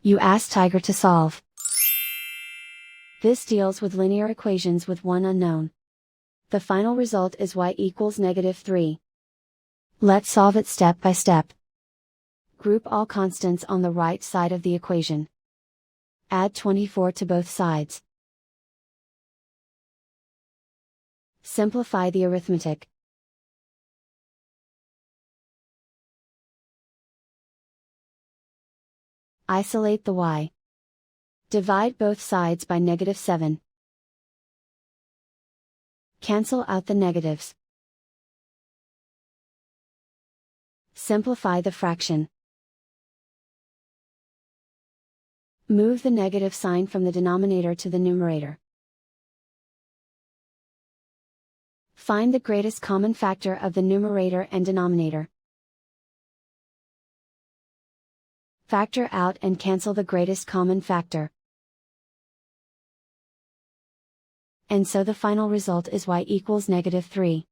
You ask Tiger to solve. This deals with linear equations with one unknown. The final result is y equals -3. Let's solve it step by step. Group all constants on the right side of the equation. Add 24 to both sides. Simplify the arithmetic. Isolate the y. Divide both sides by -7. Cancel out the negatives. Simplify the fraction. Move the negative sign from the denominator to the numerator. Find the greatest common factor of the numerator and denominator. Factor out and cancel the greatest common factor. And so the final result is y equals -3.